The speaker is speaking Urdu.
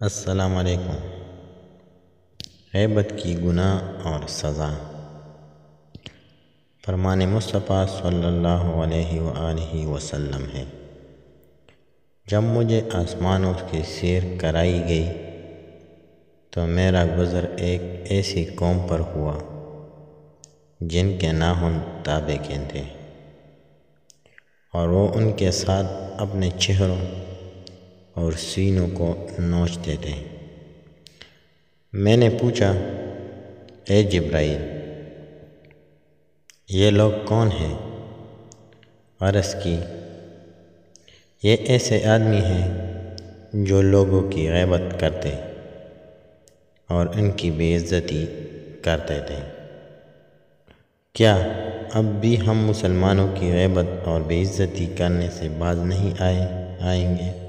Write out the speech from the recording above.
السلام علیکم۔ غیبت کی گناہ اور سزا۔ فرمان مصطفیٰ صلی اللہ علیہ وآلہ وسلم ہے، جب مجھے آسمانوں کی سیر کرائی گئی تو میرا گزر ایک ایسی قوم پر ہوا جن کے ناخن تابے کے تھے اور وہ ان کے ساتھ اپنے چہروں اور سینوں کو نوچتے تھے۔ میں نے پوچھا، اے جبرائیل، یہ لوگ کون ہیں؟ عرض کی، یہ ایسے آدمی ہیں جو لوگوں کی غیبت کرتے اور ان کی بے عزتی کرتے تھے۔ کیا اب بھی ہم مسلمانوں کی غیبت اور بے عزتی کرنے سے باز نہیں آئیں گے؟